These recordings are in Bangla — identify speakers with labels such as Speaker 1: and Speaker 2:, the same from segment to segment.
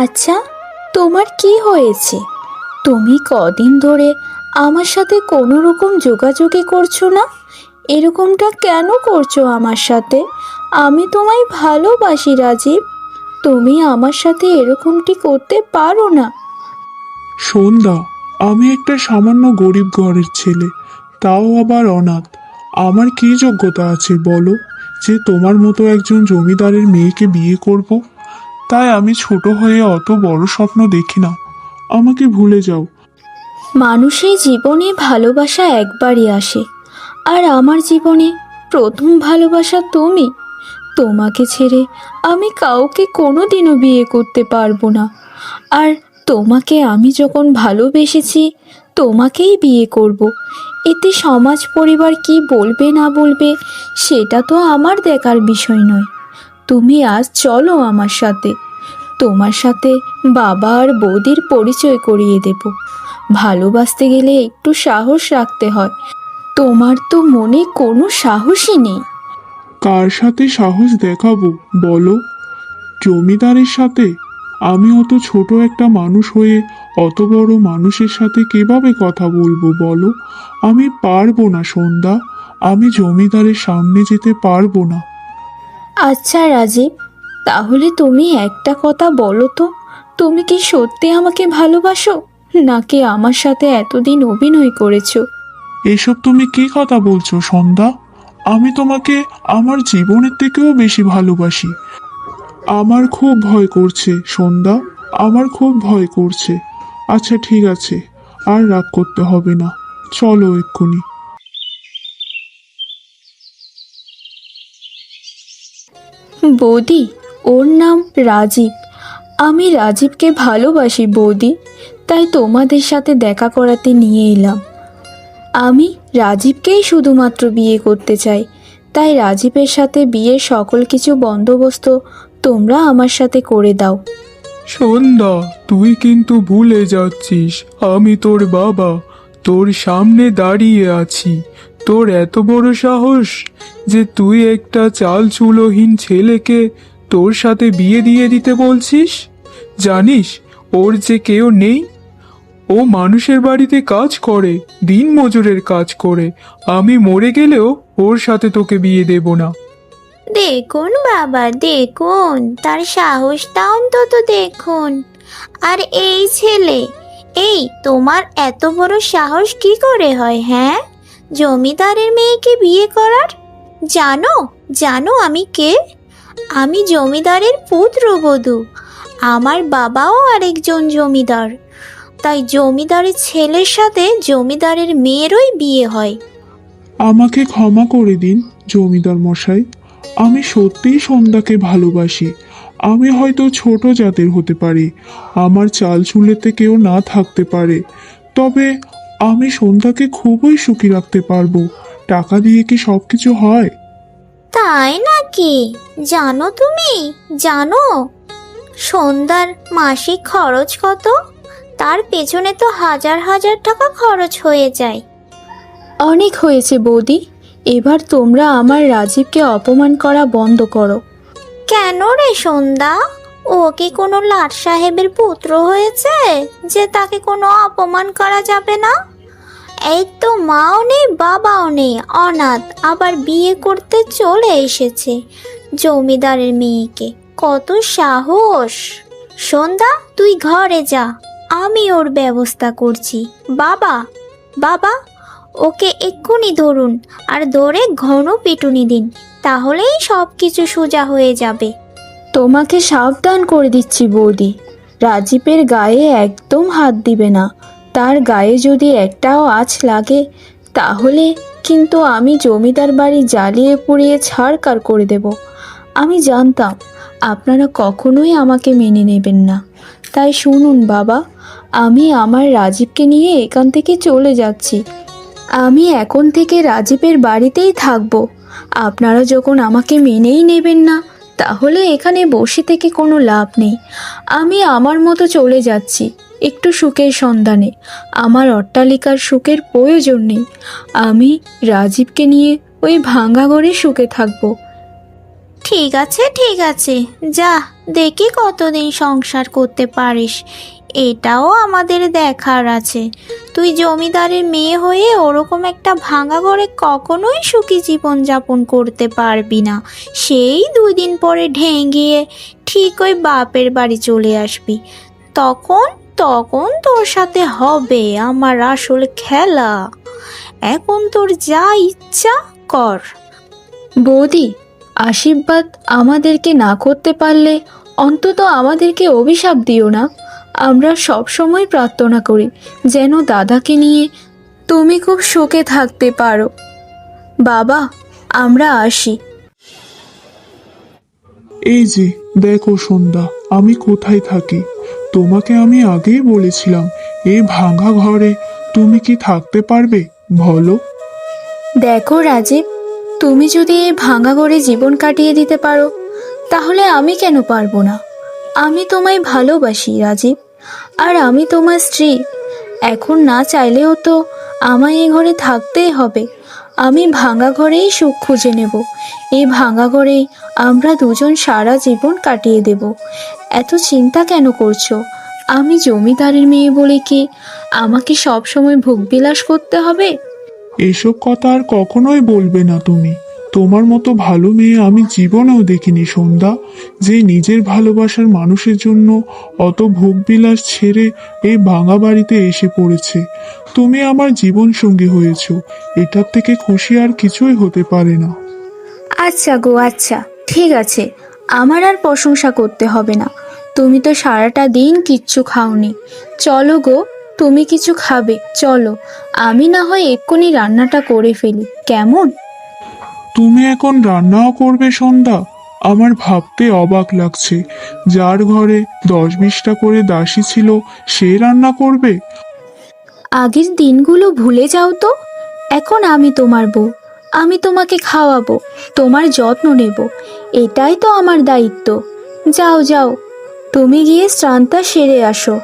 Speaker 1: আচ্ছা, তোমার কি হয়েছে? তুমি কদিন ধরে আমার সাথে কোনো রকম যোগাযোগই করছো না। এরকমটা কেন করছো আমার সাথে? আমি তোমায় ভালোবাসি রাজীব। তুমি আমার সাথে এরকমটি করতে পারো না।
Speaker 2: সন্ধ্যা, আমি একটা সামান্য গরিব ঘরের ছেলে, তাও আবার অনাথ। আমার কি যোগ্যতা আছে বলো যে তোমার মতো একজন জমিদারের মেয়েকে বিয়ে করব? তাই আমি ছোট হয়ে অত বড় স্বপ্ন দেখি না। আমাকে ভুলে যাও।
Speaker 1: মানুষের জীবনে ভালোবাসা একবারই আসে, আর আমার জীবনে প্রথম ভালোবাসা তুমি। তোমাকে ছেড়ে আমি কাউকে কোনোদিনও বিয়ে করতে পারবো না। আর তোমাকে আমি যখন ভালোবেসেছি, তোমাকেই বিয়ে করব। এতে সমাজ পরিবার কি বলবে না বলবে সেটা তো আমার দেখার বিষয় নয়। তুমি আজ চলো আমার সাথে। তোমার সাথে বাবা আর বৌদির পরিচয় করিয়ে দেব। ভালোবাসতে গেলে একটু সাহস রাখতে হয়। তোমার তো মনে কোনো সাহসই নেই।
Speaker 2: কার সাথে সাহস দেখাবো বলো? জমিদারের সাথে? আমি অত ছোট একটা মানুষ হয়ে অত বড় মানুষের সাথে কিভাবে কথা বলবো বলো? আমি পারবো না সন্ধ্যা, আমি জমিদারের সামনে যেতে পারবো না।
Speaker 1: আচ্ছা রাজীব, তাহলে তুমি একটা কথা বলো তো, তুমি কি সত্যি আমাকে ভালোবাসো, নাকি আমার সাথে এতদিন অভিনয় করেছো?
Speaker 2: এসব তুমি কি কথা বলছো সন্ধ্যা? আমি তোমাকে আমার জীবনের থেকেও বেশি ভালোবাসি। আমার খুব ভয় করছে সন্ধ্যা, আমার খুব ভয় করছে। আচ্ছা ঠিক আছে, আর রাগ করতে হবে না, চলো এক্ষুনি।
Speaker 1: বৌদি, ওর নাম রাজীব। আমি রাজীবকে ভালোবাসি বৌদি, তাই তোমাদের সাথে দেখা করাতে নিয়ে এলাম। আমি রাজীবকেই শুধুমাত্র বিয়ে করতে চাই, তাই রাজীবের সাথে বিয়ের সকল কিছু বন্দোবস্ত তোমরা আমার সাথে করে দাও।
Speaker 3: সন্ধ্যা, তুই কিন্তু ভুলে যাচ্ছিস আমি তোর বাবা, তোর সামনে দাঁড়িয়ে আছি। তোর এত বড় সাহস যে তুই একটা চাল চুলোহীন ছেলেকে তোর সাথে বিয়ে দিয়ে দিতে বলছিস? জানিস ওর যে কেউ নেই, ও মানুষের বাড়িতে কাজ করে, দিন মজুরের কাজ করে। আমি মরে গেলেও ওর সাথে তোকে বিয়ে দেব না।
Speaker 4: দেখুন বাবা, দেখুন তার সাহসটা অন্তত দেখুন। আর এই ছেলে, এই তোমার এত বড় সাহস কি করে হয় হ্যাঁ, জমিদারের মেয়েকে বিয়ে করার? জানো, জানো আমি কে? আমি জমিদারের পুত্রবধূ। আমার বাবাও আরেকজন জমিদার, তাই জমিদারের ছেলের সাথে জমিদারের মেয়েরই বিয়ে হয়।
Speaker 2: আমাকে ক্ষমা করে দিন জমিদার মশাই, আমি সত্যিই সন্ধ্যাকে ভালোবাসি। আমি হয়তো ছোট জাতের হতে পারি, আমার চাল চুলেতে কেউ না থাকতে পারে, তবে আমি সন্ধ্যাকে খুবই সুখী রাখতে পারবো। টাকা দিয়ে কি সব কিছু হয়?
Speaker 4: তাই নাকি? জানো তুমি, জানো সন্ধ্যার মাসিক খরচ কত? তার পেছনে তো হাজার হাজার টাকা খরচ হয়ে যায়।
Speaker 1: অনেক হয়েছে বৌদি, এবার তোমরা আমার রাজীবকে অপমান করা বন্ধ করো।
Speaker 4: কেন রে সন্ধ্যা, ও কি কোনো লাট সাহেবের পুত্র হয়েছে যে তাকে কোনো অপমান করা যাবে না? এই তো মাও নেই বাবাও নেই, অনাথ, আবার বিয়ে করতে চলে এসেছে জমিদারের মেয়েকে। কত সাহস! সন্ধ্যা, তুই ঘরে যা, আমি ওর ব্যবস্থা করছি। বাবা, বাবা, ওকে এক্ষুনি ধরুন, আর ধরে ঘন পিটুনি দিন, তাহলেই সব কিছু সোজা হয়ে যাবে।
Speaker 1: তোমাকে সাবধান করে দিচ্ছি বৌদি, রাজীবের গায়ে একদম হাত দিবে না। তার গায়ে যদি একটাও আঁচ লাগে তাহলে কিন্তু আমি জমিদার বাড়ি জ্বালিয়ে পুড়িয়ে ছাড়কার করে দেব। আমি জানতাম আপনারা কখনোই আমাকে মেনে নেবেন না, তাই শুনুন বাবা, আমি আমার রাজীবকে নিয়ে এখান থেকে চলে যাচ্ছি। আমি এখন থেকে রাজীবের বাড়িতেই থাকবো। আপনারা যখন আমাকে মেনেই নেবেন না, তাহলে এখানে বসে থেকে কোনো লাভ নেই। আমি আমার মতো চলে যাচ্ছি একটু সুখের সন্ধানে। আমার অট্টালিকার সুখের প্রয়োজন নেই। আমি রাজীবকে নিয়ে ওই ভাঙা ঘরে সুখে থাকবো।
Speaker 4: ঠিক আছে ঠিক আছে, যা দেখি কতদিন সংসার করতে পারিস, এটাও আমাদের দেখার আছে। তুই জমিদারের মেয়ে হয়ে ওরকম একটা ভাঙা ঘরে কখনোই সুখী জীবন যাপন করতে পারবি না। সেই 2 দিন পরে ঢেঙ্গিয়ে ঠিক ওই বাপের বাড়ি চলে আসবি। তখন তখন তোর সাথে হবে আমার আসল খেলা। এখন তোর যা ইচ্ছা কর।
Speaker 1: বৌদি, আশীর্বাদ আমাদেরকে না করতে পারলে অন্তত আমাদেরকে অভিশাপ দিও না। আমরা সব সময় প্রার্থনা করি যেন দাদাকে নিয়ে তুমি খুব সুখে থাকতে পারো। বাবা, আমরা আসি।
Speaker 2: এই যে দেখো সন্ধ্যা, আমি কোথায় থাকি। তোমাকে আমি আগেই বলেছিলাম এই ভাঙা ঘরে তুমি কি থাকতে পারবে বলো?
Speaker 1: দেখো রাজীব, তুমি যদি এই ভাঙা ঘরে জীবন কাটিয়ে দিতে পারো তাহলে আমি কেন পারবো না? আমি তোমায় ভালোবাসি রাজীব, আর আমি তোমার স্ত্রী। এখন না চাইলেও তো আমায় এই ঘরে থাকতেই হবে। আমি ভাঙা ঘরেই সুখ খুঁজে নেব। এই ভাঙা ঘরেই আমরা দুজন সারা জীবন কাটিয়ে দেব। এত চিন্তা কেন করছো? আমি জমিদারের মেয়ে বলে কি আমাকে সব সময় ভোগবিলাস করতে হবে?
Speaker 2: এসব কথা আর কখনোই বলবে না তুমি। তোমার মতো ভালো মেয়ে আমি জীবনেও দেখিনি সন্ধ্যা, যে নিজের ভালোবাসার মানুষের জন্য অত ভোগবিলাস ছেড়ে এই ভাঙা বাড়িতে এসে পড়েছে। তুমি আমার জীবন সঙ্গী হয়েছো, এটার থেকে খুশি আর কিছুই হতে পারে না।
Speaker 1: আচ্ছা গো, আচ্ছা ঠিক আছে, আমার আর প্রশংসা করতে হবে না। তুমি তো সারাটা দিন কিচ্ছু খাওনি। চলো গো, তুমি কিছু খাবে চলো। আমি না হয় এক্ষুনি রান্নাটা করে ফেলি, কেমন?
Speaker 2: তুমি এখন রান্নাও করবে সন্ধ্যা? আমার ভাবতে অবাক লাগছে, যার ঘরে 10-20টা করে দাসী ছিল সে রান্না করবে।
Speaker 1: আগের দিনগুলো ভুলে যাও তো। এখন আমি তোমার বউ, আমি তোমাকে খাওয়াবো, তোমার যত্ন নেব, এটাই তো আমার দায়িত্ব। যাও যাও, তুমি গিয়ে স্নানটা সেরে আসো।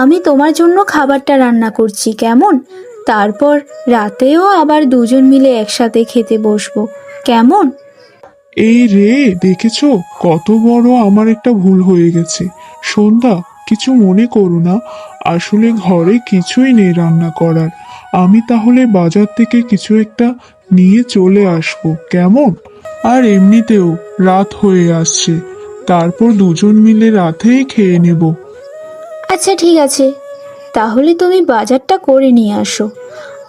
Speaker 1: আমি তোমার জন্য খাবারটা রান্না করছি, কেমন? তারপর রাতেও আবার দুজন মিলে একসাথে খেতে বসবো, কেমন?
Speaker 2: এই রে, দেখেছো কত বড় আমার একটা ভুল হয়ে গেছে। সন্ধ্যা, কিছু মনে করো না, আসলে ঘরে কিছুই নেই রান্না করার। আমি তাহলে বাজার থেকে কিছু একটা নিয়ে চলে আসবো, কেমন? আর এমনিতেও রাত হয়ে আসছে, তারপর দুজন মিলে রাতেই খেয়ে নেব।
Speaker 1: আচ্ছা ঠিক আছে, তাহলে তুমি বাজারটা করে নিয়ে আসো,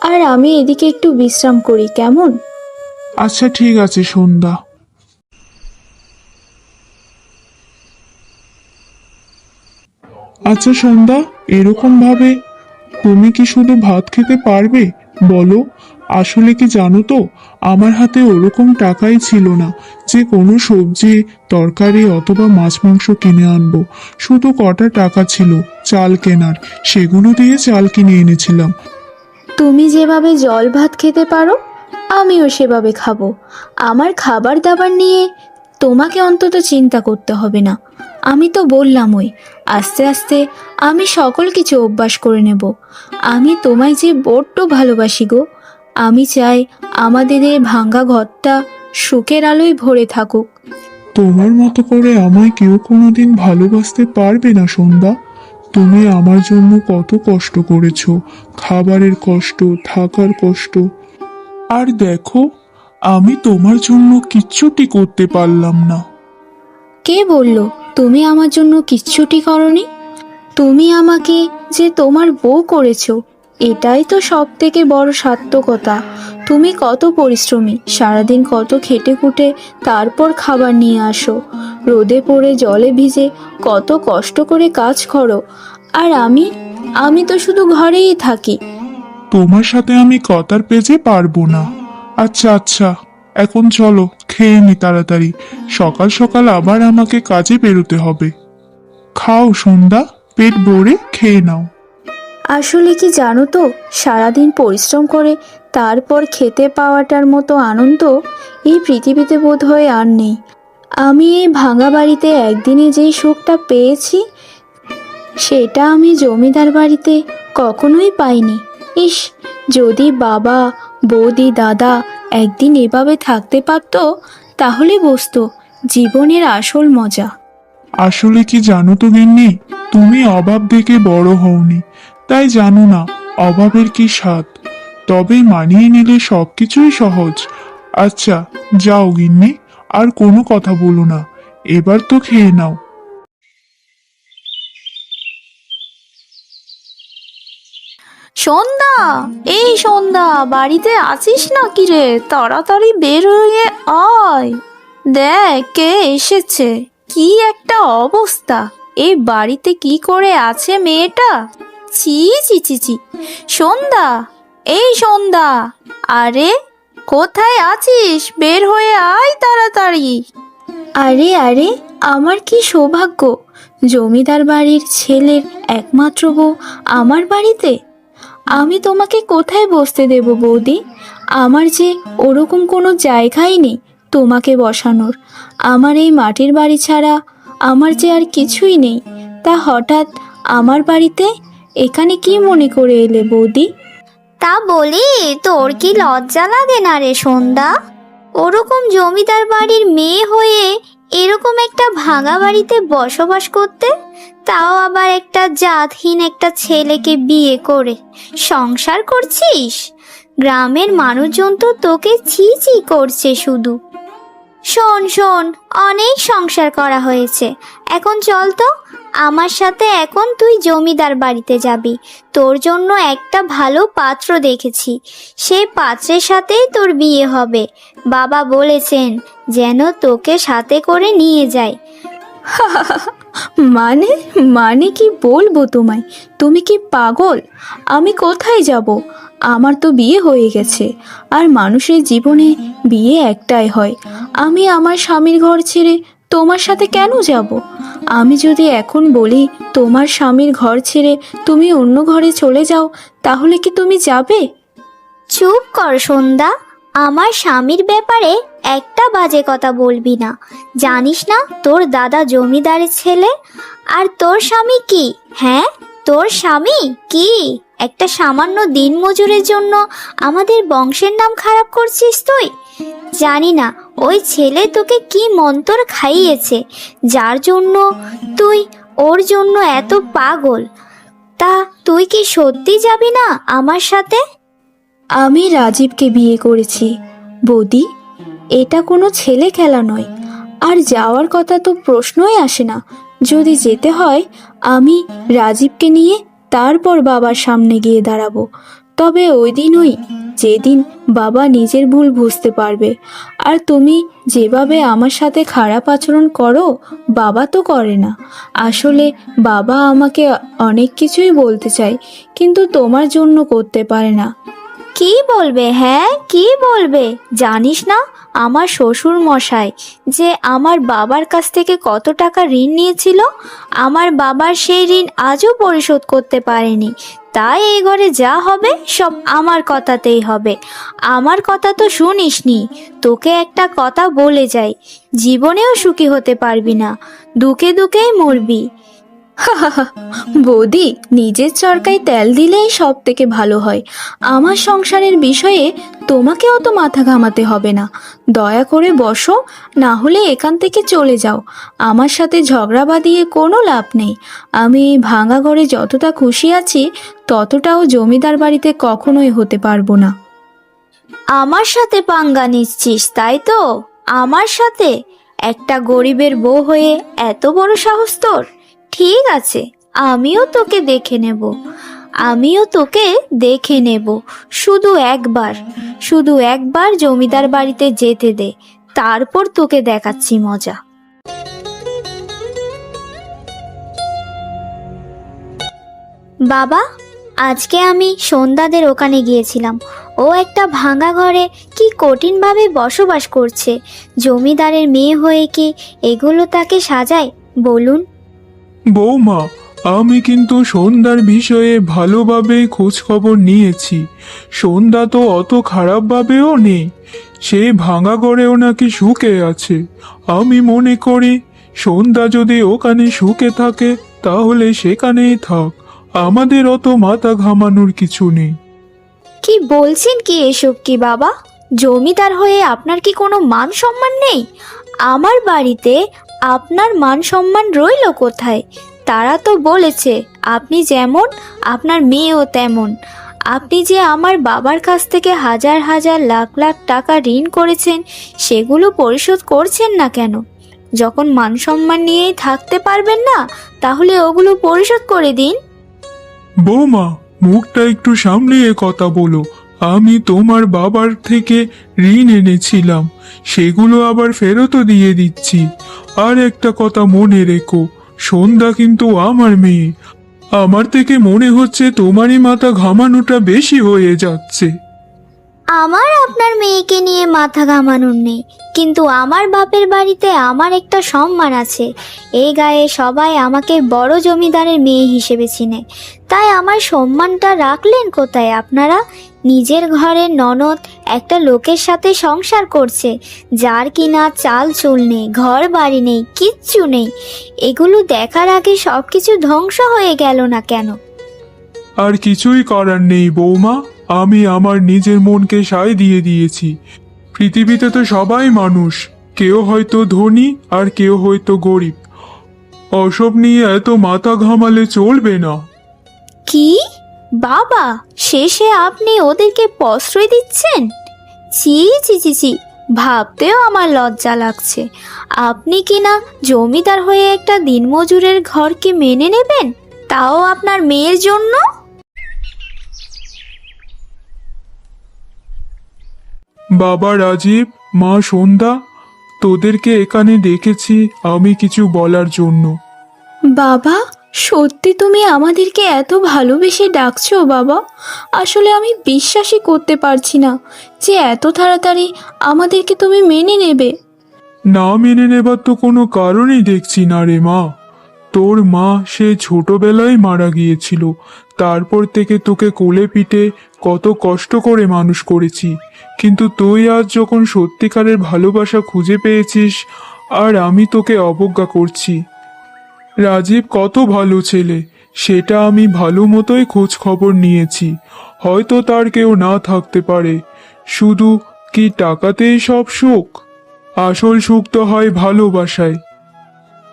Speaker 1: আর আমি এদিকে একটু বিশ্রাম করি, কেমন?
Speaker 2: আচ্ছা ঠিক আছে সন্ধ্যা। আচ্ছা সন্ধ্যা, এরকম ভাবে তুমি কি শুধু ভাত খেতে পারবে বলো? আসলে কি জানো তো, আমার হাতে ওরকম টাকাই ছিল না যে কোনো সবজি তরকারি অথবা মাছ মাংস কিনে আনবো। শুধু কটা টাকা ছিল চাল কেনার, সেগুলো দিয়ে চাল কিনে এনেছিলাম।
Speaker 1: তুমি যেভাবে জল ভাত খেতে পারো আমিও সেভাবে খাবো। আমার খাবার দাবার নিয়ে তোমাকে অন্তত চিন্তা করতে হবে না। আমি তো বললামই, আস্তে আস্তে আমি সকল কিছু অভ্যাস করে নেব। আমি তোমায় যে বড্ড ভালোবাসি গো। আমি চাই আমাদের এই ভাঙা ঘরটা সুখের আলোয় ভরে থাকুক।
Speaker 2: তোমার মতো করে আমায় কেউ কোনোদিন ভালোবাসতে পারবে না সন্ধ্যা। তুমি আমার জন্য কত কষ্ট করেছো, খাবারের কষ্ট, থাকার কষ্ট। আর দেখো, আমি তোমার জন্য কিচ্ছুটি করতে পারলাম না।
Speaker 1: কে বলল তুমি আমার জন্য কিচ্ছুটি করনি? তুমি আমাকে যে তোমার বউ করেছো, এটাই তো সব থেকে বড় সার্থকতা। তুমি কত পরিশ্রমী, সারাদিন কত খেটে খুঁটে তারপর খাবার নিয়ে আসো, রোদে পড়ে জলে ভিজে কত কষ্ট করে কাজ করো, আর আমি তো শুধু ঘরেই থাকি।
Speaker 2: তোমার সাথে আমি কথার পেজে পারবো না। আচ্ছা আচ্ছা, এখন চলো খেয়ে নি তাড়াতাড়ি, সকাল সকাল আবার আমাকে কাজে বেরোতে হবে। খাও সন্ধ্যা, পেট ভরে খেয়ে নাও।
Speaker 1: আসলে কি জানো তো, সারাদিন পরিশ্রম করে তারপর খেতে পাওয়াটার মতো আনন্দ এই পৃথিবীতে বোধহয় আর নেই। আমি এই ভাঙা বাড়িতে একদিনে যেই সুখটা পেয়েছি সেটা আমি জমিদার বাড়িতে কখনোই পাইনি। ইস, যদি বাবা, বৌদি, দাদা একদিন এভাবে থাকতে পারতো তাহলে বুঝতো জীবনের আসল মজা।
Speaker 2: আসলে কি জানো তো গিন্নি, তুমি অভাব দেখে বড় হওনি, তাই জানো না অভাবের কি স্বাদ। তবে মানিয়ে নিলে সবকিছুই সহজ। আচ্ছা যাও গিন্নি, আর কোনো কথা বলো না, এবার তো খেয়ে নাও।
Speaker 1: সন্ধ্যা, এই সন্ধ্যা, বাড়িতে আছিস নাকি রে? তাড়াতাড়ি বের হয়ে আয়। দেখ কে এসেছে। কি একটা অবস্থা! এই বাড়িতে কি করে আছে মেয়েটা? ছি ছি ছি ছি। সন্ধ্যা, এই সন্ধ্যা, আরে কোথায় আছিস? বের হয়ে আয় তাড়াতাড়ি। আরে আরে, আমার কি সৌভাগ্য! জমিদার বাড়ির ছেলের একমাত্র বউ আমার বাড়িতে। আমি তোমাকে কোথায় বসতে দেব বৌদি? আমার যে ওরকম কোনো জায়গাই নেই তোমাকে বসানোর। আমার এই মাটির বাড়ি ছাড়া আমার যে আর কিছুই নেই। তা হঠাৎ আমার বাড়িতে এখানে কি মনে করে এলে বৌদি?
Speaker 4: তা বলি, তোর কি লজ্জা লাগে না রে সন্ধ্যা? ওরকম জমিদার বাড়ির মেয়ে হয়ে এরকম একটা ভাঙা বাড়িতে বসবাস করতে, তাও আবার একটা জাতহীন একটা ছেলেকে বিয়ে করে সংসার করছিস। গ্রামের মানুষজন তো তোকে ছি ছি করছে শুধু। শোন শোন, অনেক সংসার করা হয়েছে, এখন চল তো আমার সাথে। এখন তুই জমিদার বাড়িতে যাবি, তোর জন্য একটা ভালো পাত্র দেখেছি, সেই পাত্রের সাথেই তোর বিয়ে হবে। বাবা বলেছেন যেন তোকে সাথে করে নিয়ে যায়।
Speaker 1: মানে মানে কি বলবো তোমায়? তুমি কি পাগল? আমি কোথায় যাব? আমার তো বিয়ে হয়ে গেছে, আর মানুষের জীবনে বিয়ে একটাই হয়। আমি আমার স্বামীর ঘর ছেড়ে তোমার সাথে কেন যাব? আমি যদি এখন বলি তোমার স্বামীর ঘর ছেড়ে তুমি অন্য ঘরে চলে যাও, তাহলে কি তুমি যাবে?
Speaker 4: চুপ কর সন্ধ্যা, আমার স্বামীর ব্যাপারে একটা বাজে কথা বলবি না। জানিস না তোর দাদা জমিদারের ছেলে? আর তোর স্বামী কি? হ্যাঁ, তোর স্বামী কি একটা সামান্য দিনমজুরের জন্য আমাদের বংশের নাম খারাপ করছিস তুই? জানি না ওই ছেলে তোকে কি মন্তর খাইয়েছে, যার জন্য তুই ওর জন্য এত পাগল। তা তুই কি সত্যি যাবি না আমার সাথে?
Speaker 1: আমি রাজীবকে বিয়ে করেছি বৌদি, এটা কোনো ছেলে খেলা নয়। আর যাওয়ার কথা তো প্রশ্নই আসে না। যদি যেতে হয় আমি রাজীবকে নিয়ে তারপর বাবার সামনে গিয়ে দাঁড়াবো। তবে ওই দিনই যেদিন বাবা নিজের ভুল বুঝতে পারবে। আর তুমি যেভাবে আমার সাথে খারাপ আচরণ করো, বাবা তো করে না। আসলে বাবা আমাকে অনেক কিছুই বলতে চায়, কিন্তু তোমার জন্য করতে পারে না।
Speaker 4: কি বলবে? হ্যাঁ, কি বলবে? জানিস না আমার শ্বশুর মশাই যে আমার বাবার কাছ থেকে কত টাকা ঋণ নিয়েছিল? আমার বাবার সেই ঋণ আজও পরিশোধ করতে পারেনি। তাই এই ঘরে যা হবে সব আমার কথাতেই হবে। আমার কথা তো শুনিসনি। তোকে একটা কথা বলে যাই, জীবনেও সুখী হতে পারবি না, দুঃখে দুঃখেই মরবি।
Speaker 1: বৌদি, নিজের চরকায় তেল দিলেই সব থেকে ভালো হয়। আমার সংসারের বিষয়ে তোমাকে অত মাথা ঘামাতে হবে না। দয়া করে বসো, না হলে এখান থেকে চলে যাও। আমার সাথে ঝগড়া বাঁধিয়ে কোনো লাভ নেই। আমি এই ভাঙা ঘরে যতটা খুশি আছি, ততটাও জমিদার বাড়িতে কখনোই হতে পারবো না।
Speaker 4: আমার সাথে পাঙ্গা নিচ্ছিস তাই তো? আমার সাথে একটা গরিবের বউ হয়ে এত বড় সাহস তোর? ঠিক আছে, আমিও তোকে দেখে নেব, আমিও তোকে দেখে নেব। শুধু একবার জমিদার বাড়িতে যেতে দে, তারপর তোকে দেখাচ্ছি মজা। বাবা, আজকে আমি সন্ধ্যাদের ওখানে গিয়েছিলাম। ও একটা ভাঙা ঘরে কি কঠিনভাবে বসবাস করছে। জমিদারের মেয়ে হয়ে কি এগুলো তাকে সাজায় বলুন?
Speaker 3: বৌমা, আমি কিন্তু সন্ধ্যার বিষয়ে ভালোভাবে খোঁজ খবর নিয়েছি। সন্ধ্যা তো অত খারাপভাবেও নেই, সে ভাঙা ঘরেও নাকি সুখে আছে। আমি মনে করি সন্ধ্যা যদি ওখানে সুখে থাকে তাহলে সেখানেই থাক, আমাদের অত মাথা ঘামানোর কিছু নেই।
Speaker 4: কি বলছেন কি এসব? কি বাবা, জমিদার হয়ে আপনার কি কোনো মান সম্মান নেই? আমার বাড়িতে আপনার মান সম্মান রইল কোথায়? তারা তো বলেছে আপনি যেমন আপনার মেয়েও তেমন। আপনি যে আমার বাবার কাছ থেকে হাজার হাজার লাখ লাখ টাকা ঋণ করেছেন, সেগুলো পরিশোধ করছেন না কেন? যখন মান সম্মান নিয়েই থাকতে পারবেন না, তাহলে ওগুলো পরিশোধ করে দিন।
Speaker 3: বৌমা, মুখটা একটু সামলিয়ে কথা বলো। আমি তোমার বাবার থেকে ঋণ এনেছিলাম, সেগুলো আবার ফেরতও দিয়ে দিচ্ছি। আর একটা কথা মনে রেখো, সন্ধ্যা কিন্তু আমার মেয়ে। আমার থেকে মনে হচ্ছে তোমারই মাথা ঘামানোটা বেশি হয়ে যাচ্ছে।
Speaker 4: আমার আপনার মেয়েকে নিয়ে মাথা ঘামানোর নেই, কিন্তু আমার বাপের বাড়িতে আমার একটা সম্মান আছে। এই গায়ে সবাই আমাকে বড় জমিদারের মেয়ে হিসেবে চিনে। তাই আমার সম্মানটা রাখলেন কোথায় আপনারা? নিজের ঘরের ননদ একটা লোকের সাথে সংসার করছে, যার কিনা চাল চুল নেই, ঘর বাড়ি নেই, কিচ্ছু নেই। এগুলো দেখার আগে সব কিছু ধ্বংস হয়ে গেল না কেন?
Speaker 3: আর কিছুই করার নেই বৌমা, আমি আমার নিজের মনকে সায় দিয়ে দিয়েছি। পৃথিবীতে তো সবাই মানুষ, কেউ হয়তো ধনী আর কেউ হয়তো গরিব। ওসব নিয়ে এত মাথা ঘামালে চলবে না।
Speaker 4: কি বাবা, শেষে আপনি ওদেরকে প্রশ্রয় দিচ্ছেন? ছি ছি ছি ছি, ভাবতেও আমার লজ্জা লাগছে। আপনি কি না জমিদার হয়ে একটা দিনমজুরের ঘরকে মেনে নেবেন, তাও আপনার মেয়ের জন্য?
Speaker 3: বাবা রাজীব, মা সন্ধ্যা, তোদেরকে এখানে ডেকেছি আমি কিছু বলার জন্য।
Speaker 1: বাবা, সত্যি তুমি আমাদেরকে এত ভালোবেসে ডাকছো বাবা? আসলে আমি বিশ্বাসই করতে পারছি না যে এত তাড়াতাড়ি আমাদেরকে তুমি মেনে নেবে।
Speaker 3: না মেনে নেবার তো কোনো কারণই দেখছি না রে মা। তোর মা সে ছোটবেলায় মারা গিয়েছিল, তারপর থেকে তোকে কোলে পিঠে কত কষ্ট করে মানুষ করেছি। কিন্তু তুই আজ যখন সত্যিকারের ভালোবাসা খুঁজে পেয়েছিস, আর আমি তোকে অবজ্ঞা করছি। রাজীব কত ভালো ছেলে, সেটা আমি ভালো মতোই খোঁজ খবর নিয়েছি। হয়তো তার কেউ না থাকতে পারে, শুধু কি টাকাতেই সব সুখ? আসল সুখ তো হয় ভালোবাসায়।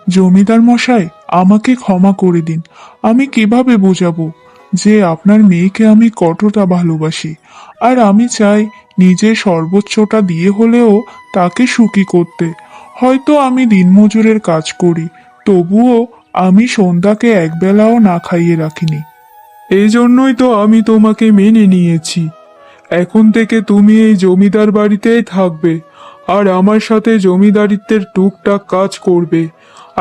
Speaker 2: জমিদার মশাই, আমাকে ক্ষমা করে দিন। আমি কিভাবে বোঝাবো যে আপনার মেয়েকে আমি কতটা ভালোবাসি, আর আমি চাই নিজের সর্বোচ্চটা দিয়ে হলেও তাকে সুখী করতে। হয়তো আমি দিনমজুরের কাজ করি, তবুও আমি সন্ধ্যাকে একবেলাও না খাইয়ে রাখিনি।
Speaker 3: এই জন্যই তো আমি তোমাকে মেনে নিয়েছি। এখন থেকে তুমি এই জমিদার বাড়িতেই থাকবে, আর আমার সাথে জমিদারিত্বের টুকটাক কাজ করবে।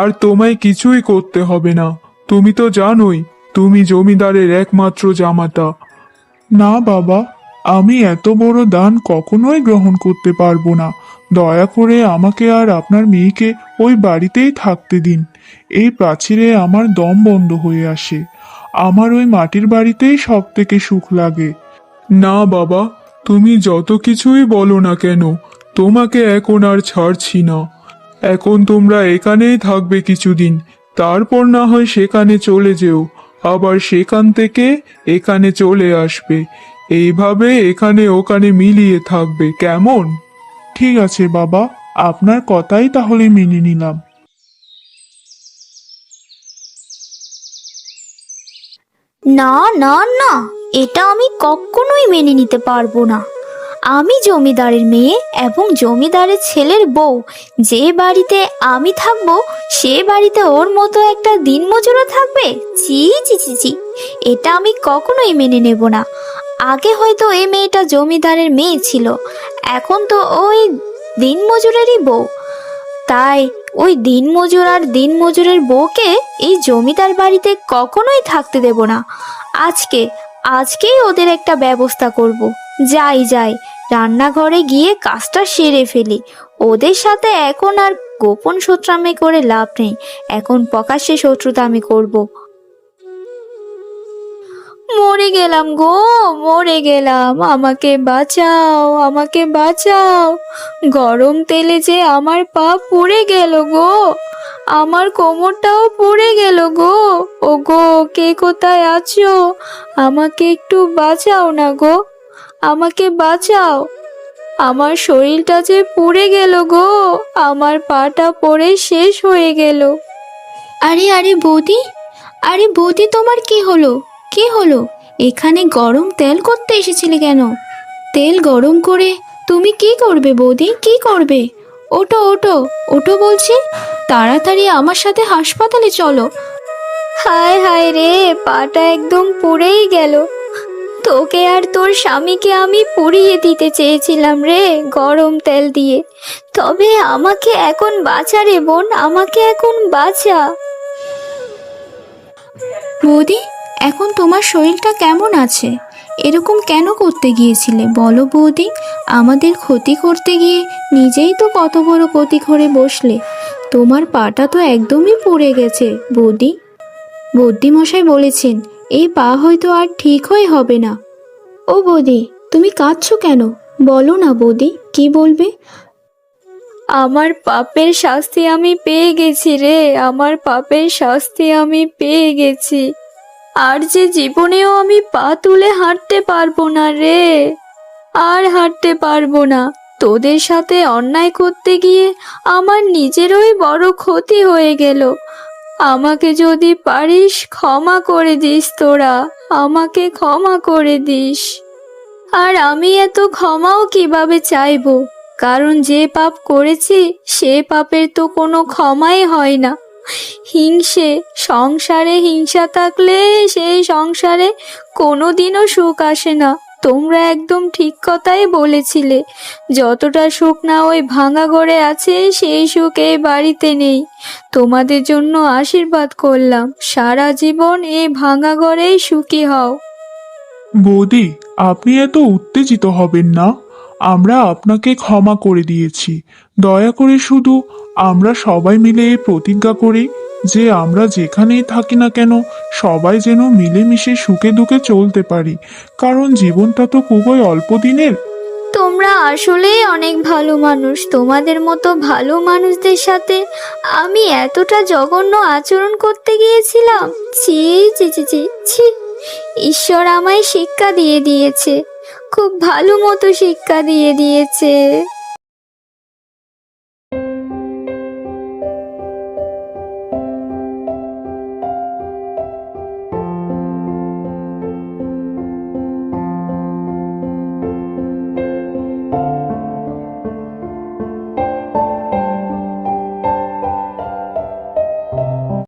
Speaker 3: আর তোমায় কিছুই করতে হবে না। তুমি তো জানোই তুমি জমিদারের একমাত্র জামাতা।
Speaker 2: না বাবা, আমি এত বড় দান কখনোই গ্রহণ করতে পারবো না। দয়া করে আমাকে আর আপনার মেয়েকে ওই বাড়িতেই থাকতে দিন। এই প্রাচীরে আমার দম বন্ধ হয়ে আসে। আমার ওই মাটির বাড়িতেই সব থেকে সুখ লাগে।
Speaker 3: না বাবা, তুমি যত কিছুই বলো না কেন, তোমাকে এখন আর ছাড়ছি না। এখন তোমরা এখানেই থাকবে কিছুদিন, তারপর না হয় সেখানে চলে যেও, আবার সেখান থেকে এখানে চলে আসবে। এইভাবে এখানে ওখানে মিলিয়ে থাকবে, কেমন?
Speaker 2: ঠিক আছে বাবা, আপনার কথাই তাহলে মেনে নিলাম।
Speaker 4: না না না, এটা আমি কখনোই মেনে নিতে পারবো না। আমি জমিদারের মেয়ে এবং জমিদারের ছেলের বউ। যে বাড়িতে আমি থাকবো, সে বাড়িতে ওর মতো একটা দিনমজুরও থাকবে? ছি ছি ছি ছি, এটা আমি কখনোই মেনে নেব না। আগে হয়তো এই মেয়েটা জমিদারের মেয়ে ছিল, এখন তো ওই দিনমজুরেরই বউ। তাই ওই দিনমজুর আর দিনমজুরের বউকে এই জমিদার বাড়িতে কখনোই থাকতে দেব না। আজকেই ওদের একটা ব্যবস্থা করব। যাই রান্নাঘরে গিয়ে কাজটা সেরে ফেলি। ওদের সাথে এখন আর গোপন শত্রুতামি করে লাভ নেই, এখন প্রকাশ্যে শত্রুতা আমি করব। মরে গেলাম গো, মরে গেলাম, আমাকে বাঁচাও, আমাকে বাঁচাও। গরম তেলে যে আমার পা পুড়ে গেল গো, আমার কোমরটাও পুড়ে গেল গো। ও গো, কে কোথায় আছো? আমাকে একটু বাঁচাও না গো, আমাকে বাঁচাও।
Speaker 1: আমার শরীরটা যে পুড়ে গেল গো, আমার পাটা পড়ে শেষ হয়ে গেল। আরে আরে বৌদি, আরে বৌদি, তোমার কি হলো? কি হলো? এখানে গরম তেল করতে এসেছিলে কেন? তেল গরম করে তুমি কি করবে বৌদি, কি করবে? ওঠো ওঠো ওঠো বলছি, তাড়াতাড়ি আমার সাথে হাসপাতালে চলো। হায় হায় রে, পাটা একদম পুড়েই গেল। তোকে আর তোর স্বামীকে আমি পুড়িয়ে দিতে চেয়েছিলাম রে গরম তেল দিয়ে। তবে আমাকে এখন বাঁচা রে বোন, আমাকে এখন বাঁচা। বৌদি, এখন তোমার শরীরটা কেমন আছে? এরকম কেন করতে গিয়েছিলে বলো বৌদি? আমাদের ক্ষতি করতে গিয়ে নিজেই তো কত বড় ক্ষতি করে বসলে। তোমার পাটা তো একদমই পুড়ে গেছে বৌদি। বৌদি মশাই বলেছেন এই পা হয়তো আর ঠিক হয়ে হবে না। ও বৌদি, তুমি কাঁদছো কেন? বলো না বৌদি, কি বলবে? আমার পাপের শাস্তি আমি পেয়ে গেছি রে, আমার পাপের শাস্তি আমি পেয়ে গেছি। আর যে জীবনেও আমি পা তুলে হাঁটতে পারবো না রে, আর হাঁটতে পারবো না। তোদের সাথে অন্যায় করতে গিয়ে আমার নিজেরই বড় ক্ষতি হয়ে গেল। আমাকে যদি পারিস ক্ষমা করে দিস তোরা, আমাকে ক্ষমা করে দিস। আর আমি এত ক্ষমাও কিভাবে চাইবো, কারণ যে পাপ করেছি সে পাপের তো কোনো ক্ষমাই হয় না। হিংসে, সংসারে হিংসা থাকলে সেই সংসারে কোনোদিনও সুখ আসে না। তোমরা একদম ঠিক কথাই বলেছিলে, যতটা সুখ না ওই ভাঙা ঘরে আছে সেই সুখ এই বাড়িতে নেই। তোমাদের জন্য আশীর্বাদ করলাম, সারা জীবন এই ভাঙা ঘরেই সুখী হও।
Speaker 2: বৌদি, আপনি এত উত্তেজিত হবেন না। আমরা আপনাকে ক্ষমা করে দিয়েছি। দয়া করে শুধু আমরা সবাই মিলে এই প্রতিজ্ঞা করি যে আমরা যেখানেই থাকি না কেন সবাই যেন মিলেমিশে সুখে দুঃখে চলতে পারি, কারণ জীবনটা তো খুবই অল্প দিনের।
Speaker 1: তোমরা আসলেই অনেক ভালো মানুষ। তোমাদের মতো ভালো মানুষদের সাথে আমি এতটা জঘন্য আচরণ করতে গিয়েছিলাম। ছি ছি ছি ছি ছি। ঈশ্বর আমায় শিক্ষা দিয়ে দিয়েছে, খুব ভালো মতো শিক্ষা দিয়ে দিয়েছে।